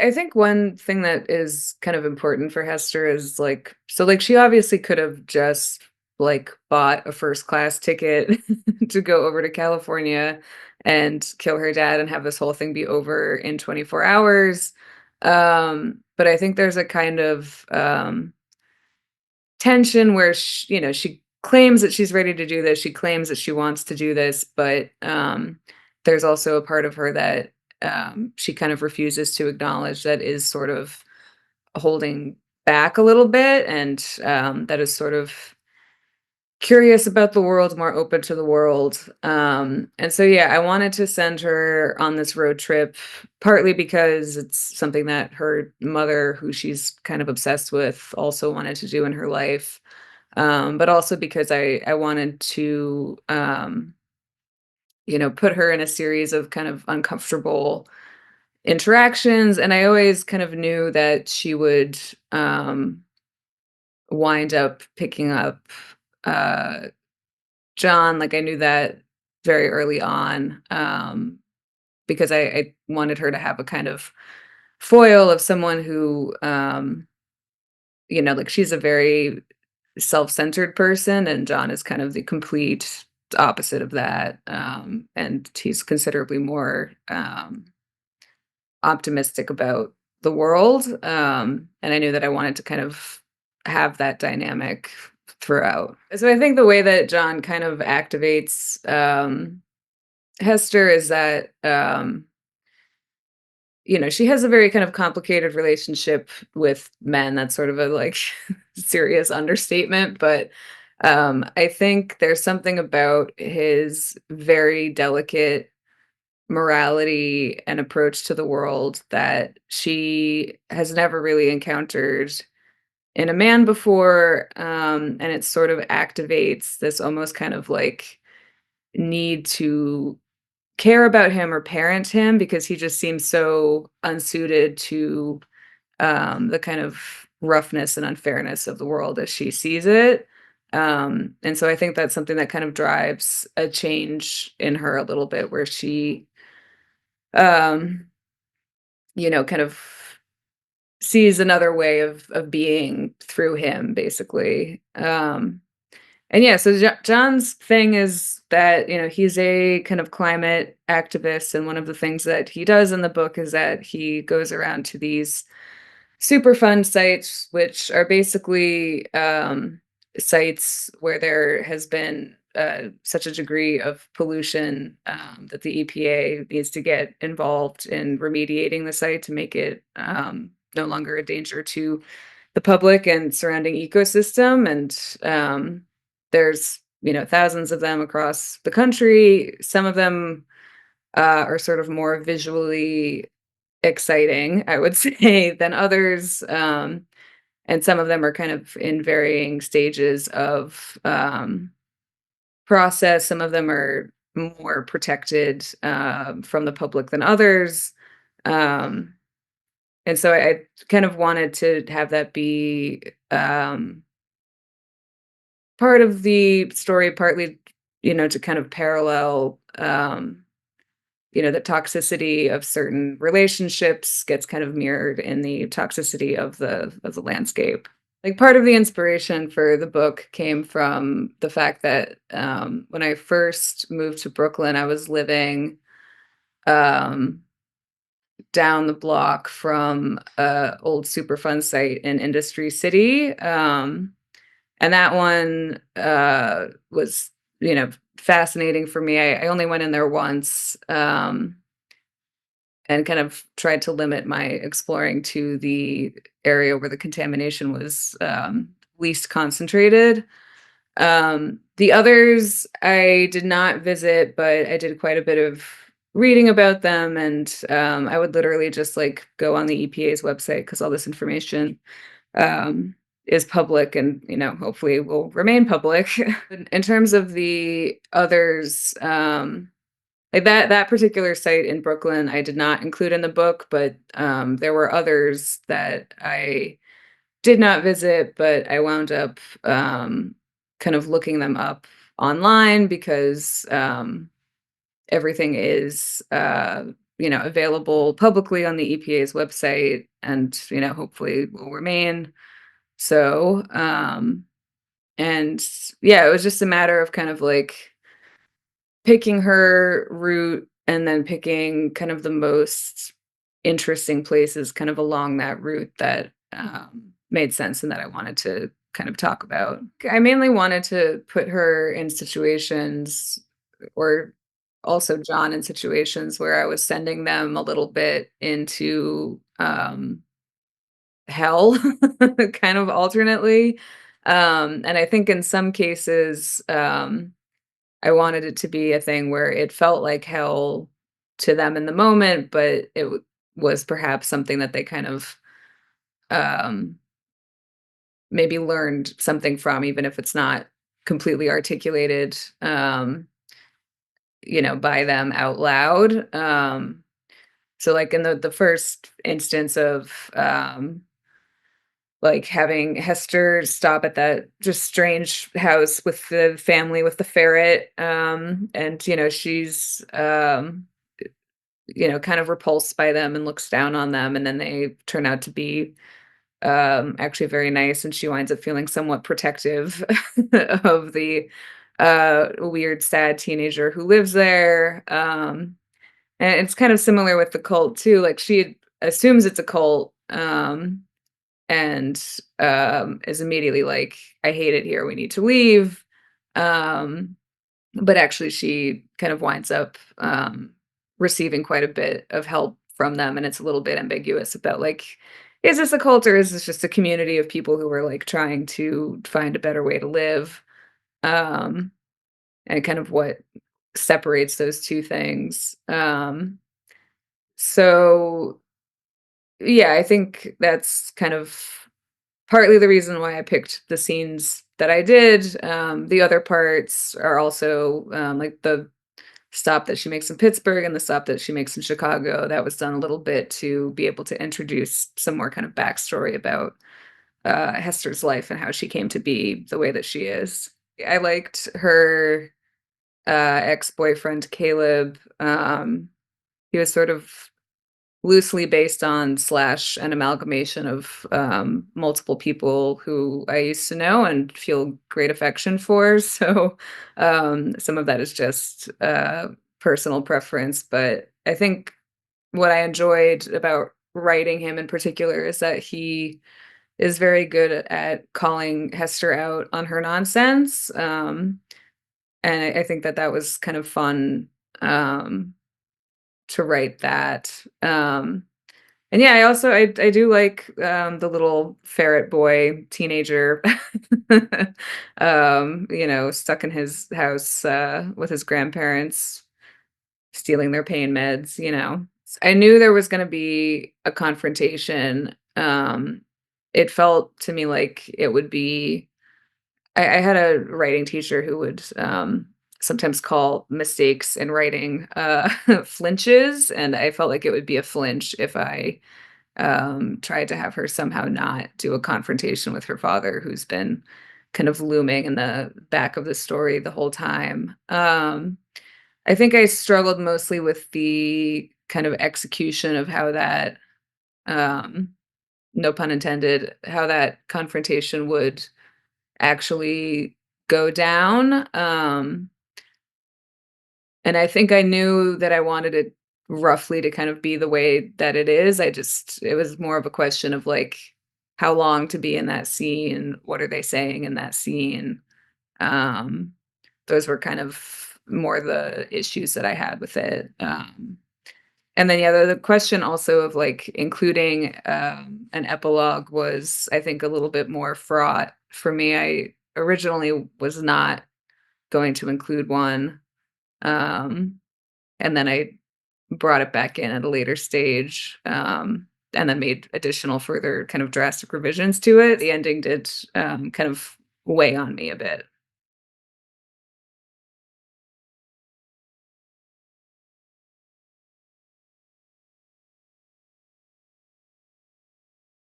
I think one thing that is kind of important for Hester is like she obviously could have just like bought a first class ticket to go over to California and kill her dad and have this whole thing be over in 24 hours. But I think there's a kind of tension where she claims that she's ready to do this. She claims that she wants to do this, but there's also a part of her that she kind of refuses to acknowledge that is sort of holding back a little bit, and that is sort of curious about the world, more open to the world. And so, yeah, I wanted to send her on this road trip, partly because it's something that her mother, who she's kind of obsessed with, also wanted to do in her life. But also because I wanted to, put her in a series of kind of uncomfortable interactions. And I always kind of knew that she would wind up picking up uh, John. Like I knew that very early on, because I wanted her to have a kind of foil of someone who, like she's a very self-centered person, and John is kind of the complete opposite of that. And he's considerably more optimistic about the world. And I knew that I wanted to kind of have that dynamic throughout. So I think the way that John kind of activates Hester is that she has a very kind of complicated relationship with men. That's sort of a like serious understatement, but I think there's something about his very delicate morality and approach to the world that she has never really encountered in a man before. And it sort of activates this almost kind of like need to care about him or parent him because he just seems so unsuited to the kind of roughness and unfairness of the world as she sees it. And so I think that's something that kind of drives a change in her a little bit where she, um, kind of sees another way of being through him, basically. And yeah, so John's thing is that, he's a kind of climate activist. And one of the things that he does in the book is that he goes around to these super fun sites, which are basically sites where there has been such a degree of pollution that the EPA needs to get involved in remediating the site to make it no longer a danger to the public and surrounding ecosystem. And there's thousands of them across the country. Some of them are sort of more visually exciting, I would say, than others. And some of them are kind of in varying stages of process. Some of them are more protected from the public than others. Um, and so I kind of wanted to have that be part of the story, partly, to kind of parallel, the toxicity of certain relationships gets kind of mirrored in the toxicity of the landscape. Like part of the inspiration for the book came from the fact that when I first moved to Brooklyn, I was living um, down the block from a old Superfund site in Industry City. And that one was, fascinating for me. I only went in there once, and kind of tried to limit my exploring to the area where the contamination was least concentrated. The others I did not visit, but I did quite a bit of reading about them, and I would literally just like go on the EPA's website because all this information um, is public and hopefully will remain public. In terms of the others, like that particular site in Brooklyn, I did not include in the book, but there were others that I did not visit, but I wound up kind of looking them up online because everything is available publicly on the EPA's website and, hopefully will remain so. And yeah, it was just a matter of kind of like picking her route and then picking kind of the most interesting places kind of along that route that, made sense and that I wanted to kind of talk about. I mainly wanted to put her in situations or also John in situations where I was sending them a little bit into, hell kind of alternately. And I think in some cases, I wanted it to be a thing where it felt like hell to them in the moment, but was perhaps something that they kind of um, maybe learned something from, even if it's not completely articulated, by them out loud. So, like in the first instance of like having Hester stop at that just strange house with the family with the ferret, and she's kind of repulsed by them and looks down on them, and then they turn out to be, actually very nice, and she winds up feeling somewhat protective of the, weird, sad teenager who lives there, and it's kind of similar with the cult too, like, she assumes it's a cult, and, is immediately like, "I hate it here, we need to leave," um but actually she kind of winds up, receiving quite a bit of help from them, and it's a little bit ambiguous about, like, is this a cult or is this just a community of people who are, like, trying to find a better way to live? Um, and kind of what separates those 2 things. So, yeah, I think that's kind of partly the reason why I picked the scenes that I did. The other parts are also, like the stop that she makes in Pittsburgh and the stop that she makes in Chicago. That was done a little bit to be able to introduce some more kind of backstory about Hester's life and how she came to be the way that she is. I liked her ex-boyfriend Caleb. He was sort of loosely based on slash an amalgamation of, multiple people who I used to know and feel great affection for, so, some of that is just, personal preference, but I think what I enjoyed about writing him in particular is that he is very good at calling Hester out on her nonsense, and I think that that was kind of fun, to write that, and yeah, I do like, the little ferret boy teenager, stuck in his house, with his grandparents, stealing their pain meds. I knew there was gonna be a confrontation, it felt to me like it would be I had a writing teacher who would, sometimes call mistakes in writing, flinches, and I felt like it would be a flinch if I tried to have her somehow not do a confrontation with her father, who's been kind of looming in the back of the story the whole time. I think I struggled mostly with the kind of execution of how that, um, no pun intended, how that confrontation would actually go down. And I think I knew that I wanted it roughly to kind of be the way that it is. It was more of a question of like how long to be in that scene, what are they saying in that scene? Um, those were kind of more the issues that I had with it. And then yeah, the question also of like including an epilogue was, I think, a little bit more fraught for me. I originally was not going to include one. Um, and then I brought it back in at a later stage, and then made additional further kind of drastic revisions to it. The ending did, kind of weigh on me a bit.